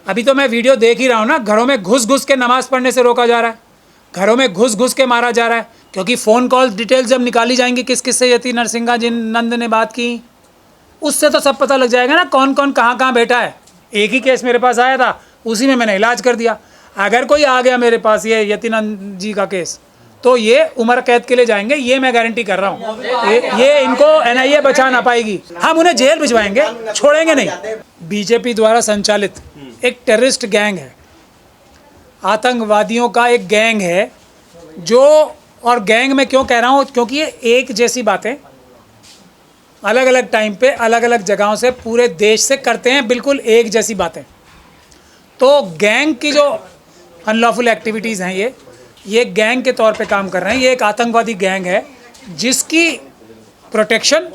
अभी तो मैं वीडियो देख ही रहा हूँ ना, घरों में घुस घुस के नमाज़ पढ़ने से रोका जा रहा है, घरों में घुस घुस के मारा जा रहा है, क्योंकि फ़ोन कॉल डिटेल्स जब निकाली जाएंगी किस किस से यति नरसिंहा नंद ने बात की, उससे तो सब पता लग जाएगा ना कौन कौन कहाँ कहाँ बैठा है। एक ही केस मेरे पास आया था, उसी में मैंने इलाज कर दिया। अगर कोई आ गया मेरे पास ये यतिनंद जी का केस, तो ये उम्र कैद के लिए जाएंगे, ये मैं गारंटी कर रहा हूँ। ये इनको एनआईए बचा ना पाएगी, हम उन्हें जेल भिजवाएंगे, छोड़ेंगे नहीं। बीजेपी द्वारा संचालित एक टेररिस्ट गैंग है, आतंकवादियों का एक गैंग है जो, और गैंग में क्यों कह रहा हूँ, क्योंकि ये एक जैसी बातें अलग अलग टाइम पे अलग अलग जगहों से पूरे देश से करते हैं, बिल्कुल एक जैसी बातें। तो गैंग की जो अनलॉफुल एक्टिविटीज़ हैं, ये गैंग के तौर पे काम कर रहे हैं। ये एक आतंकवादी गैंग है जिसकी प्रोटेक्शन,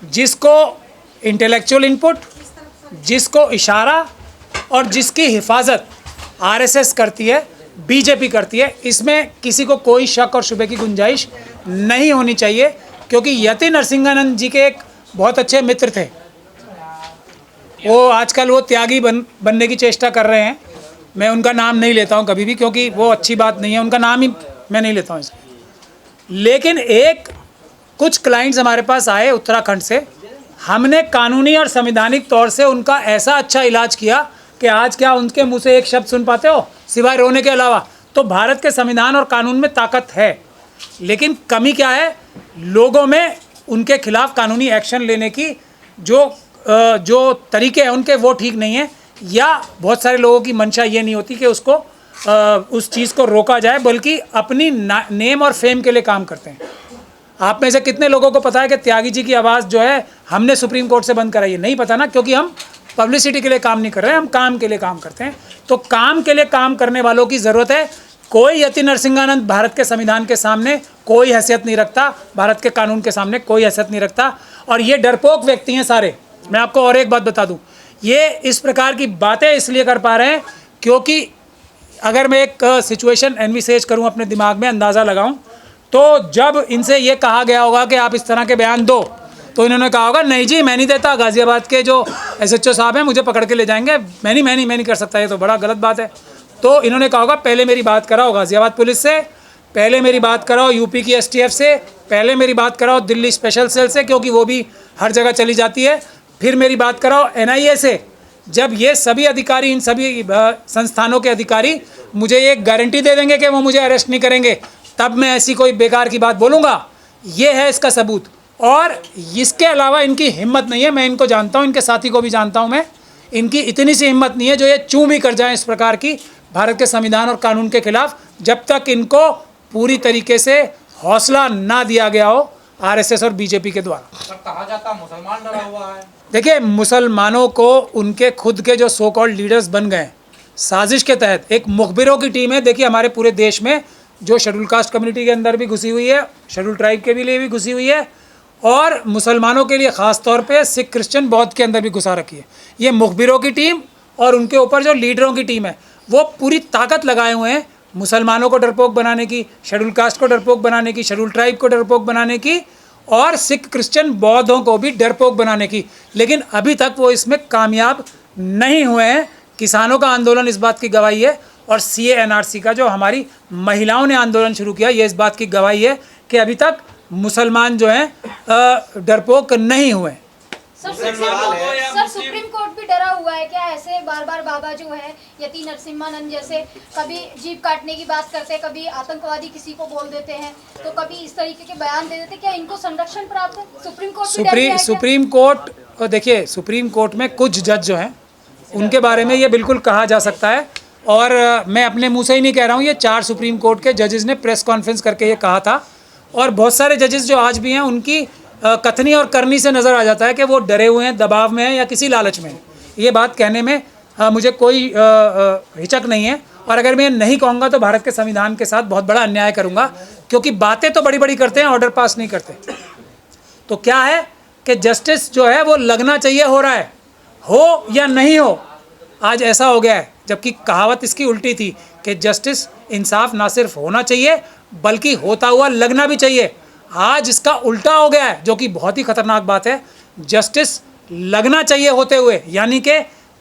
जिसको इंटेलेक्चुअल इनपुट, जिसको इशारा और जिसकी हिफाजत आरएसएस करती है, बीजेपी करती है। इसमें किसी को कोई शक और शुबे की गुंजाइश नहीं होनी चाहिए, क्योंकि यति नरसिंहानंद जी के एक बहुत अच्छे मित्र थे, वो आजकल वो त्यागी बनने की चेष्टा कर रहे हैं। मैं उनका नाम नहीं लेता हूं कभी भी, क्योंकि वो अच्छी बात नहीं है, उनका नाम ही मैं नहीं लेता हूं इसलिए। लेकिन कुछ क्लाइंट्स हमारे पास आए उत्तराखंड से, हमने कानूनी और संवैधानिक तौर से उनका ऐसा अच्छा इलाज किया कि आज क्या उनके मुंह से एक शब्द सुन पाते हो सिवाय रोने के अलावा। तो भारत के संविधान और कानून में ताकत है, लेकिन कमी क्या है, लोगों में उनके खिलाफ कानूनी एक्शन लेने की जो तरीके हैं उनके, वो ठीक नहीं है। या बहुत सारे लोगों की मंशा ये नहीं होती कि उसको उस चीज़ को रोका जाए, बल्कि अपनी नेम और फेम के लिए काम करते हैं। आप में से कितने लोगों को पता है कि त्यागी जी की आवाज़ जो है हमने सुप्रीम कोर्ट से बंद कराई है? नहीं पता ना, क्योंकि हम पब्लिसिटी के लिए काम नहीं कर रहे हैं, हम काम के लिए काम करते हैं। तो काम के लिए काम करने वालों की ज़रूरत है। कोई यति नरसिंहानंद भारत के संविधान के सामने कोई हैसियत नहीं रखता, भारत के कानून के सामने कोई हैसियत नहीं रखता, और ये डरपोक व्यक्ति हैं सारे। मैं आपको और एक बात बता दूं, ये इस प्रकार की बातें इसलिए कर पा रहे हैं क्योंकि अगर मैं एक सिचुएशन एनविसेज करूं, अपने दिमाग में अंदाज़ा लगाऊं, तो जब इनसे ये कहा गया होगा कि आप इस तरह के बयान दो, तो इन्होंने कहा होगा नहीं जी मैं नहीं देता, गाज़ियाबाद के जो एसएचओ साहब हैं मुझे पकड़ के ले जाएंगे, मैं नहीं कर सकता, ये तो बड़ा गलत बात है। तो इन्होंने कहा होगा पहले मेरी बात कराओ गाज़ियाबाद पुलिस से, पहले मेरी बात कराओ यूपी की एसटीएफ से, पहले मेरी बात कराओ दिल्ली स्पेशल सेल से, क्योंकि वो भी हर जगह चली जाती है, फिर मेरी बात कराओ एनआईए से। जब ये सभी अधिकारी, इन सभी संस्थानों के अधिकारी मुझे ये गारंटी दे देंगे कि वो मुझे अरेस्ट नहीं करेंगे, तब मैं ऐसी कोई बेकार की बात बोलूँगा। ये है इसका सबूत। और इसके अलावा इनकी हिम्मत नहीं है, मैं इनको जानता हूँ, इनके साथी को भी जानता हूँ मैं, इनकी इतनी सी हिम्मत नहीं है जो ये चूं भी कर जाएं इस प्रकार की भारत के संविधान और कानून के खिलाफ, जब तक इनको पूरी तरीके से हौसला ना दिया गया हो आरएसएस और बीजेपी के द्वारा। सर कहा जाता मुसलमान डरा हुआ है। देखिए, मुसलमानों को उनके खुद के जो सो कॉल्ड लीडर्स बन गए साजिश के तहत, एक मुखबिरों की टीम है, देखिए हमारे पूरे देश में, जो शेड्यूल कास्ट कम्युनिटी के अंदर भी घुसी हुई है, शेड्यूल ट्राइब के भी लिए भी घुसी हुई है, और मुसलमानों के लिए ख़ास तौर पे सिख, क्रिश्चियन, बौद्ध के अंदर भी घुसा रखी है। ये मुखबिरों की टीम और उनके ऊपर जो लीडरों की टीम है, वो पूरी ताकत लगाए हुए हैं मुसलमानों को डरपोक बनाने की, शेड्यूल कास्ट को डरपोक बनाने की, शेड्यूल ट्राइब को डरपोक बनाने की, और सिख, क्रिश्चियन, बौद्धों को भी डरपोक बनाने की। लेकिन अभी तक वो इसमें कामयाब नहीं हुए हैं। किसानों का आंदोलन इस बात की गवाही है, और सीए एनआरसी का जो हमारी महिलाओं ने आंदोलन शुरू किया, ये इस बात की गवाही है कि अभी तक मुसलमान जो हैं डरपोक नहीं हुए। सर सुप्रीम कोर्ट भी डरा हुआ है क्या? ऐसे बार बार बाबा जो है यति नरसिम्हानंद जैसे कभी जीप काटने की बात करते हैं, कभी आतंकवादी किसी को बोल देते हैं, तो कभी इस तरीके के बयान दे देते, क्या इनको संरक्षण प्राप्त है? सुप्रीम कोर्ट देखिए, सुप्रीम कोर्ट में कुछ जज जो हैं उनके बारे में ये बिल्कुल कहा जा सकता है, और मैं अपने मुँह से ही नहीं कह रहा हूँ, ये 4 सुप्रीम कोर्ट के जजेस ने प्रेस कॉन्फ्रेंस करके ये कहा था। और बहुत सारे जजेस जो आज भी हैं, उनकी कथनी और करनी से नज़र आ जाता है कि वो डरे हुए हैं, दबाव में हैं, या किसी लालच में हैं। ये बात कहने में मुझे कोई हिचक नहीं है, और अगर मैं नहीं कहूँगा तो भारत के संविधान के साथ बहुत बड़ा अन्याय करूँगा, क्योंकि बातें तो बड़ी बड़ी करते हैं, ऑर्डर पास नहीं करते। तो क्या है कि जस्टिस जो है वो लगना चाहिए, हो रहा है, हो या नहीं हो, आज ऐसा हो गया है, जबकि कहावत इसकी उल्टी थी कि जस्टिस, इंसाफ ना सिर्फ होना चाहिए बल्कि होता हुआ लगना भी चाहिए। आज इसका उल्टा हो गया है, जो कि बहुत ही खतरनाक बात है। जस्टिस लगना चाहिए होते हुए, यानी कि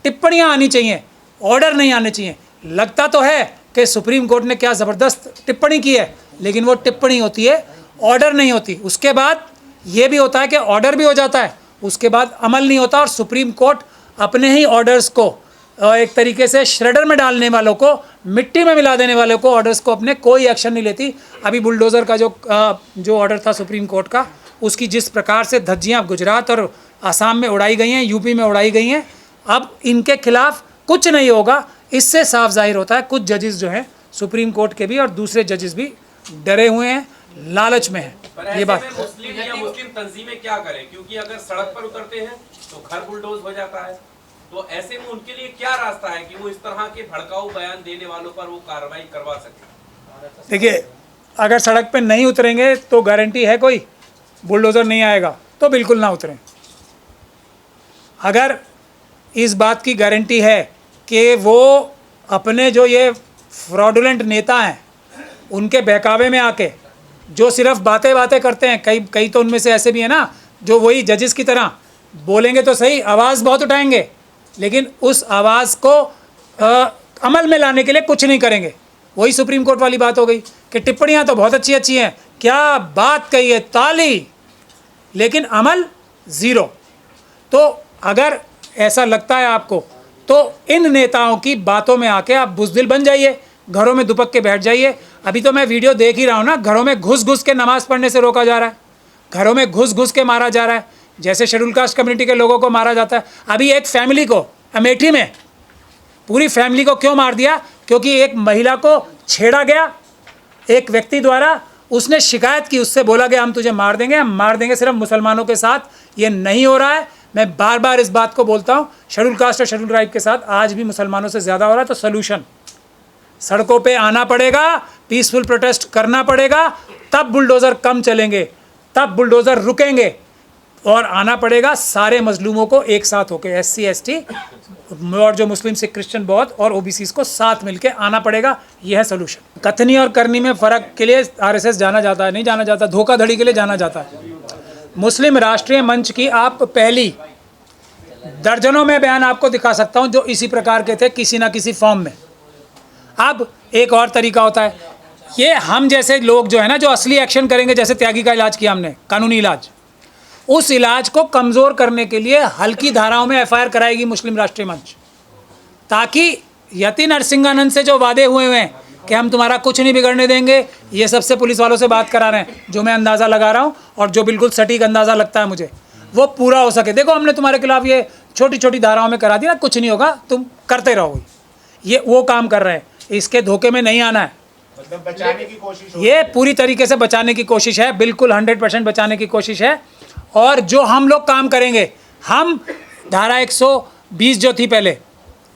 टिप्पणियाँ आनी चाहिए, ऑर्डर नहीं आने चाहिए। लगता तो है कि सुप्रीम कोर्ट ने क्या ज़बरदस्त टिप्पणी की है, लेकिन वो टिप्पणी होती है, ऑर्डर नहीं होती। उसके बाद ये भी होता है कि ऑर्डर भी हो जाता है, उसके बाद अमल नहीं होता, और सुप्रीम कोर्ट अपने ही ऑर्डर्स को एक तरीके से श्रेडर में डालने वालों को, मिट्टी में मिला देने वालों को, ऑर्डर्स को अपने कोई एक्शन नहीं लेती। अभी बुलडोज़र का जो ऑर्डर था सुप्रीम कोर्ट का, उसकी जिस प्रकार से धज्जियाँ गुजरात और आसाम में उड़ाई गई हैं, यूपी में उड़ाई गई हैं, अब इनके खिलाफ कुछ नहीं होगा। इससे साफ जाहिर होता है कुछ जजेस जो हैं सुप्रीम कोर्ट के भी और दूसरे जजेस भी डरे हुए हैं, लालच में है। ये बात मुस्लिम या मुस्लिम तंजीमें क्या करें, क्योंकि अगर सड़क पर उतरते हैं तो घर बुलडोज हो जाता है, तो ऐसे में उनके लिए क्या रास्ता है कि वो इस तरह के भड़काऊ बयान देने वालों पर वो कार्रवाई करवा सके? देखिए, अगर सड़क पे नहीं उतरेंगे तो गारंटी है कोई बुलडोज़र नहीं आएगा, तो बिल्कुल ना उतरें। अगर इस बात की गारंटी है कि वो अपने जो ये फ्रॉडुलेंट नेता हैं उनके बहकावे में आके जो सिर्फ बातें करते हैं, कई तो उनमें से ऐसे भी हैं ना जो वही जजेस की तरह बोलेंगे तो सही, आवाज़ बहुत उठाएंगे, लेकिन उस आवाज़ को अमल में लाने के लिए कुछ नहीं करेंगे। वही सुप्रीम कोर्ट वाली बात हो गई कि टिप्पणियाँ तो बहुत अच्छी हैं, क्या बात कही है, ताली, लेकिन अमल ज़ीरो। तो अगर ऐसा लगता है आपको तो इन नेताओं की बातों में आके आप बुज़दिल बन जाइए, घरों में दुपक के बैठ जाइए। अभी तो मैं वीडियो देख ही रहा हूँ ना, घरों में घुस के नमाज़ पढ़ने से रोका जा रहा है, घरों में घुस के मारा जा रहा है, जैसे शेड्यूल कास्ट कम्युनिटी के लोगों को मारा जाता है। अभी एक फैमिली को अमेठी में पूरी फैमिली को क्यों मार दिया? क्योंकि एक महिला को छेड़ा गया एक व्यक्ति द्वारा, उसने शिकायत की, उससे बोला गया हम तुझे मार देंगे सिर्फ मुसलमानों के साथ। ये नहीं हो रहा है, मैं बार बार इस बात को बोलता हूँ। शेड्यूल कास्ट और शेड्यूल ट्राइब के साथ आज भी मुसलमानों से ज़्यादा हो रहा है। तो सलूशन, सड़कों पे आना पड़ेगा, पीसफुल प्रोटेस्ट करना पड़ेगा, तब बुलडोज़र कम चलेंगे, तब बुलडोज़र रुकेंगे, और आना पड़ेगा सारे मजलूमों को एक साथ होके, SC ST और जो मुस्लिम सिख क्रिश्चियन बौद्ध और OBCs को साथ मिलके आना पड़ेगा। यह है सोल्यूशन। कथनी और करनी में फ़र्क के लिए RSS जाना जाता है, नहीं जाना जाता, धोखाधड़ी के लिए जाना जाता है। मुस्लिम राष्ट्रीय मंच की आप पहली दर्जनों में बयान आपको दिखा सकता हूं जो इसी प्रकार के थे किसी ना किसी फॉर्म में। अब एक और तरीका होता है, ये हम जैसे लोग जो है ना, जो असली एक्शन करेंगे, जैसे त्यागी का इलाज किया हमने, कानूनी इलाज, उस इलाज को कमज़ोर करने के लिए हल्की धाराओं में FIR कराएगी मुस्लिम राष्ट्रीय मंच, ताकि यति नरसिंहानंद से जो वादे हुए हैं कि हम तुम्हारा कुछ नहीं बिगड़ने देंगे, ये सबसे पुलिस वालों से बात करा रहे हैं, जो मैं अंदाज़ा लगा रहा हूँ और जो बिल्कुल सटीक अंदाज़ा लगता है मुझे, वो पूरा हो सके। देखो, हमने तुम्हारे खिलाफ ये छोटी छोटी धाराओं में करा दी ना, कुछ नहीं होगा, तुम करते रहो। ये वो काम कर रहे हैं, इसके धोखे में नहीं आना है। मतलब बचाने की कोशिश, ये पूरी तरीके से बचाने की कोशिश है, बिल्कुल 100% बचाने की कोशिश है। और जो हम लोग काम करेंगे, हम धारा 120 जो थी पहले,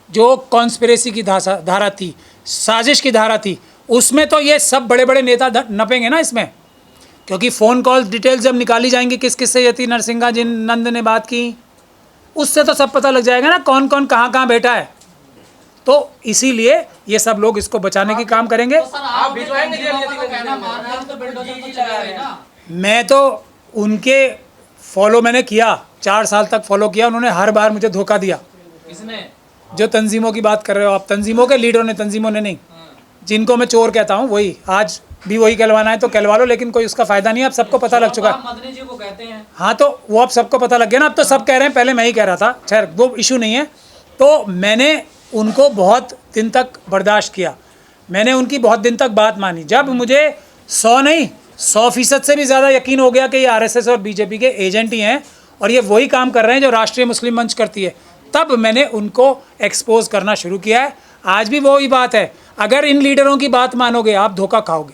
जो कॉन्स्पिरेसी की धारा थी, साजिश की धारा थी, उसमें तो ये सब बड़े बड़े नेता नपेंगे ना इसमें, क्योंकि फ़ोन कॉल डिटेल्स जब निकाली जाएंगी किस किस से यति नरसिंहा जिन नंद ने बात की, उससे तो सब पता लग जाएगा ना कौन कौन कहाँ बैठा है। तो इसीलिए ये सब लोग इसको बचाने की काम करेंगे। मैं तो उनके फॉलो मैंने किया, 4 साल तक फॉलो किया, उन्होंने हर बार मुझे धोखा दिया। किसने? जो तंजीमों की बात कर रहे हो आप, तंजीमों के लीडरों ने, तंजीमों ने नहीं, जिनको मैं चोर कहता हूँ, वही आज भी वही कहलवाना है तो कहलवा लो, लेकिन कोई उसका फ़ायदा नहीं है, अब सबको पता लग चुका है। मदनी जी को कहते हैं। हाँ, तो वो अब सबको पता लग गया ना, अब तो सब कह रहे हैं, पहले मैं ही कह रहा था, खैर वो इशू नहीं है। तो मैंने उनको बहुत दिन तक बर्दाश्त किया, मैंने उनकी बहुत दिन तक बात मानी। जब मुझे 100 नहीं 100% से भी ज़्यादा यकीन हो गया कि ये RSS और BJP के एजेंट ही हैं और ये वही काम कर रहे हैं जो राष्ट्रीय मुस्लिम मंच करती है, तब मैंने उनको एक्सपोज करना शुरू किया है। आज भी वही बात है, अगर इन लीडरों की बात मानोगे आप धोखा खाओगे।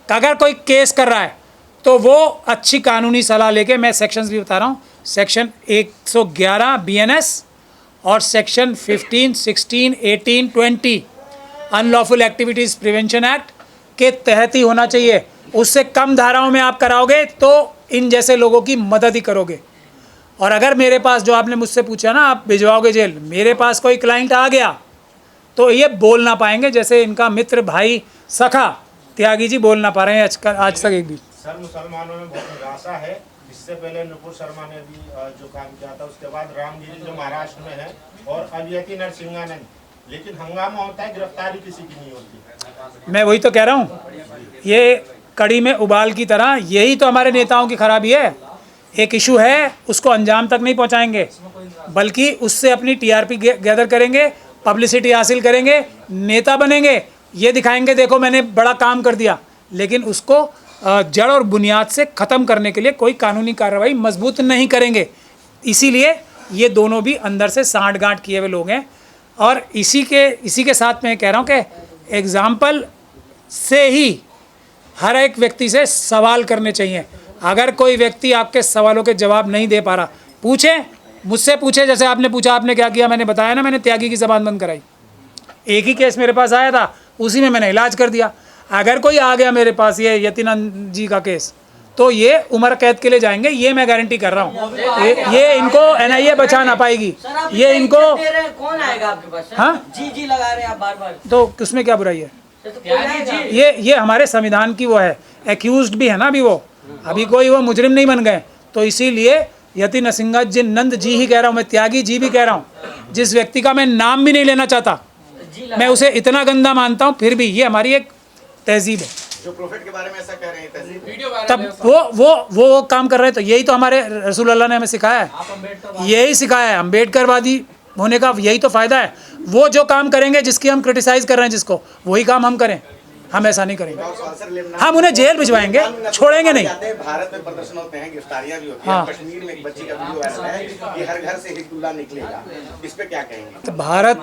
अगर कोई केस कर रहा है तो वो अच्छी कानूनी सलाह लेके, मैं सेक्शंस भी बता रहा हूँ, सेक्शन 111 BNS और section 15, 16, 18, 20 unlawful activities prevention act के तहत ही होना चाहिए। उससे कम धाराओं में आप कराओगे तो इन जैसे लोगों की मदद ही करोगे। और अगर मेरे पास, जो आपने मुझसे पूछा ना, आप भिजवाओगे जेल, मेरे पास कोई क्लाइंट आ गया तो ये बोल ना पाएंगे, जैसे इनका मित्र भाई सखा त्यागी जी बोल ना पा रहे हैं आज तक एक भी। सर, मुसलमानों में बहुत निराशा है, इससे पहले नुपुर शर्मा ने भी जो काम किया था, उसके बाद रामगिरी जो महाराष्ट्र में है, और अब यति नरसिंहानंद, लेकिन हंगामा होता है, गिरफ्तारी किसी की नहीं होती। मैं वही तो कह रहा हूँ, ये कड़ी में उबाल की तरह, यही तो हमारे नेताओं की खराबी है। एक इशू है, उसको अंजाम तक नहीं पहुँचाएंगे, बल्कि उससे अपनी टीआरपी गैदर करेंगे, पब्लिसिटी हासिल करेंगे, नेता बनेंगे, ये दिखाएंगे देखो मैंने बड़ा काम कर दिया, लेकिन उसको जड़ और बुनियाद से ख़त्म करने के लिए कोई कानूनी कार्रवाई मजबूत नहीं करेंगे। इसीलिए ये दोनों भी अंदर से सांठ-गांठ किए हुए लोग हैं। और इसी के साथ मैं कह रहा हूँ कि एग्ज़ाम्पल से ही हर एक व्यक्ति से सवाल करने चाहिए। अगर कोई व्यक्ति आपके सवालों के जवाब नहीं दे पा रहा, पूछें, मुझसे पूछे, जैसे आपने पूछा आपने क्या किया, मैंने बताया ना, मैंने त्यागी की ज़बान बंद कराई। एक ही केस मेरे पास आया था, उसी में मैंने इलाज कर दिया। अगर कोई आ गया मेरे पास ये यतिनंद जी का केस, तो ये उम्र कैद के लिए जाएंगे, ये मैं गारंटी कर रहा हूँ। ये इनको एनआईए बचा ना पाएगी, ये इनको। कौन आएगा आपके पास? हाँ जी लगा रहे हैं आप बार-बार, तो उसमें क्या बुराई है? ये हमारे संविधान की वो है, एक्यूज्ड भी है ना अभी, वो अभी कोई वो मुजरिम नहीं बन गए, तो इसीलिए यति नरसिंहानंद जी ही कह रहा हूँ, मैं त्यागी जी भी कह रहा हूँ। जिस व्यक्ति का मैं नाम भी नहीं लेना चाहता, मैं उसे इतना गंदा मानता हूँ, फिर भी ये हमारी एक तहजीब है। जो प्रोफेट के बारे में ऐसा कह रहे हैं तहजीब, तब वो काम कर रहे हैं, तो यही तो हमारे रसूल अल्लाह ने हमें सिखाया है, यही सिखाया है। अम्बेडकरवादी होने का यही तो फ़ायदा है। वो जो काम करेंगे, जिसकी हम क्रिटिसाइज़ कर रहे हैं जिसको, वही काम हम करें। हम ऐसा नहीं करेंगे, हम उन्हें जेल भिजवाएंगे, छोड़ेंगे नहीं। भारत में प्रदर्शन होते हैं, गिरफ्तारियां भी होती हैं। कश्मीर में एक बच्ची का वीडियो वायरल है कि हर घर से हिजबुल्लाह निकलेगा, इस पे क्या कहेंगे? तो भारत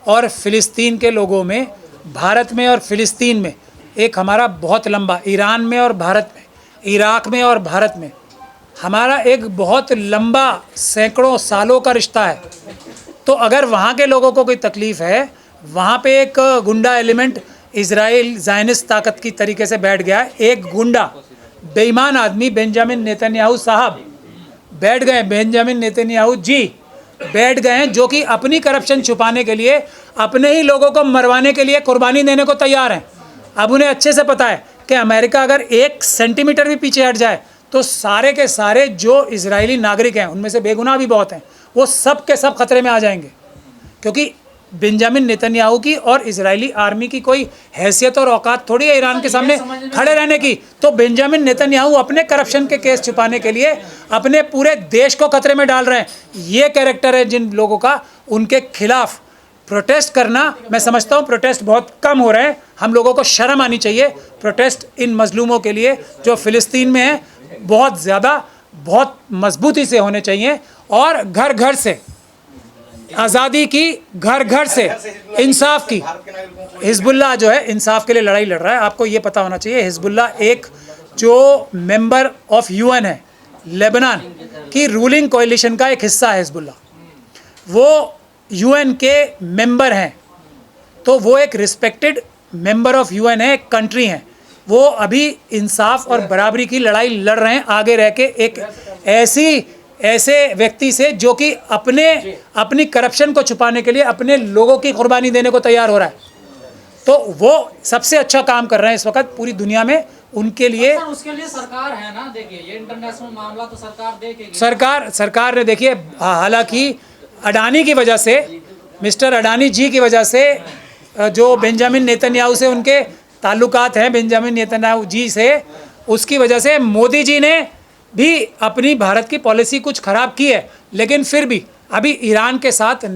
और फ़िलिस्तीन के लोगों में, भारत में और फ़िलिस्तीन में एक हमारा बहुत लंबा, ईरान में और भारत में, इराक में और भारत में हमारा एक बहुत लंबा सैकड़ों सालों का रिश्ता है। तो अगर वहाँ के लोगों को कोई तकलीफ़ है, वहाँ पे एक गुंडा एलिमेंट इजराइल ज़ायनिस्ट ताकत की तरीके से बैठ गया, एक गुंडा बेईमान आदमी बेंजामिन नेतन्याहू साहब बैठ गए, बेंजामिन नेतन्याहू जी बैठ गए हैं, जो कि अपनी करप्शन छुपाने के लिए, अपने ही लोगों को मरवाने के लिए कुर्बानी देने को तैयार हैं। अब उन्हें अच्छे से पता है कि अमेरिका अगर 1 सेंटीमीटर भी पीछे हट जाए, तो सारे के सारे जो इजरायली नागरिक हैं, उनमें से बेगुनाह भी बहुत हैं, वो सब के सब खतरे में आ जाएंगे। क्योंकि बेंजामिन नेतन्याहू की और इजरायली आर्मी की कोई हैसियत और औकात थोड़ी है ईरान के सामने खड़े रहने की। तो बेंजामिन नेतन्याहू अपने करप्शन के केस छुपाने के लिए अपने पूरे देश को खतरे में डाल रहे हैं। ये कैरेक्टर है जिन लोगों का, उनके खिलाफ प्रोटेस्ट करना, मैं समझता हूँ प्रोटेस्ट बहुत कम हो रहे हैं। हम लोगों को शर्म आनी चाहिए। प्रोटेस्ट इन मजलूमों के लिए जो फ़िलिस्तीन में है, बहुत ज़्यादा, बहुत मजबूती से होने चाहिए, और घर घर से आज़ादी की, घर घर से इंसाफ की। हिजबुल्लाह जो है इंसाफ के लिए लड़ाई लड़ रहा है। आपको ये पता होना चाहिए, हिजबुल्लाह एक जो मेंबर ऑफ यूएन है, लेबनान की रूलिंग कोalition का एक हिस्सा है हिजबुल्लाह। वो यूएन के मेंबर हैं, तो वो एक रिस्पेक्टेड मेंबर ऑफ यूएन है, एक कंट्री हैं। वो अभी इंसाफ और बराबरी की लड़ाई लड़ रहे हैं, आगे रह के एक ऐसे व्यक्ति से जो कि अपनी करप्शन को छुपाने के लिए अपने लोगों की कुर्बानी देने को तैयार हो रहा है। तो वो सबसे अच्छा काम कर रहे हैं इस वक्त पूरी दुनिया में। उनके लिए सर, उसके लिए सरकार है ना, देखिए ये इंटरनेशनल मामला तो सरकार देखेगी। सरकार ने, देखिए, हालांकि अडानी की वजह से, मिस्टर अडानी जी की वजह से, जो बेंजामिन नेतन्याहू से उनके ताल्लुकात हैं, बेंजामिन नेतन्याहू जी से, उसकी वजह से मोदी जी ने भी अपनी भारत की पॉलिसी कुछ ख़राब की है। लेकिन फिर भी अभी ईरान के साथ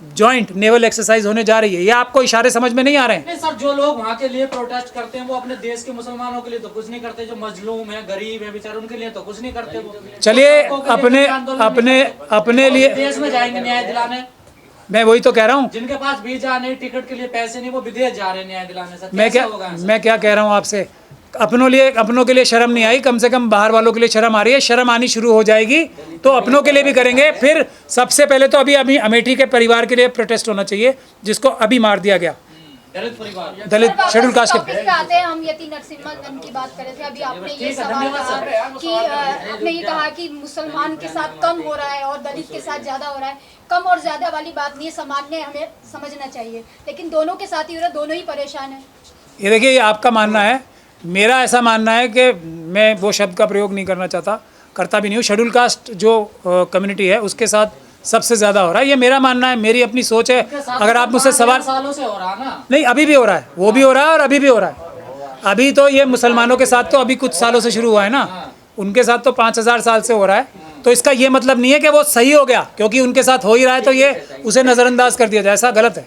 जॉइंट नेवल एक्सरसाइज होने जा रही है। ये आपको इशारे समझ में नहीं आ रहे हैं? नहीं सर, जो लोग वहाँ के लिए प्रोटेस्ट करते हैं वो अपने देश के मुसलमानों के लिए तो कुछ नहीं करते, जो मजलूम है, गरीब है बेचारे, उनके लिए तो कुछ नहीं करते वो। चलिए, अपने लिए देश में जाएंगे न्याय दिलाने। मैं वही तो कह रहा हूँ, जिनके पास वीजा नहीं, टिकट के लिए पैसे नहीं, वो विदेश जा रहे हैं न्याय दिलाने। सर मैं क्या कह रहा हूँ आपसे, अपनों के लिए शर्म नहीं आई, कम से कम बाहर वालों के लिए शर्म आ रही है। शर्म आनी शुरू हो जाएगी तो अपनों के लिए भी करेंगे। फिर सबसे पहले तो अभी अमेठी के परिवार के लिए प्रोटेस्ट होना चाहिए, जिसको अभी मार दिया गया, दलित शेड्यूल कास्ट के। आते हैं, हम यति नरसिम्हानंद की बात कर रहे थे। अभी आपने ये सवाल कहा कि आपने ये कहा कि मुसलमान के साथ कम हो रहा है और दलित के साथ ज्यादा हो रहा है। कम और ज्यादा वाली बात नहीं है, सामान्य हमें समझना चाहिए, लेकिन दोनों के साथ ही हो रहा है, दोनों ही परेशान है। ये देखिए, ये आपका मानना है, मेरा ऐसा मानना है कि मैं वो शब्द का प्रयोग नहीं करना चाहता, करता भी नहीं हूँ। शेड्यूल कास्ट जो कम्युनिटी है उसके साथ सबसे ज़्यादा हो रहा है, ये मेरा मानना है, मेरी अपनी सोच है। अगर आप मुझसे सवाल, सालों से हो रहा ना, नहीं अभी भी हो रहा है, वो भी हो रहा है और अभी भी हो रहा है। अभी तो ये मुसलमानों के साथ तो अभी कुछ सालों से शुरू हुआ है ना, उनके साथ तो 5000 साल से हो रहा है। तो इसका ये मतलब नहीं है कि वो सही हो गया क्योंकि उनके साथ हो ही रहा है तो ये उसे नज़रअंदाज कर दिया जाए, ऐसा गलत है।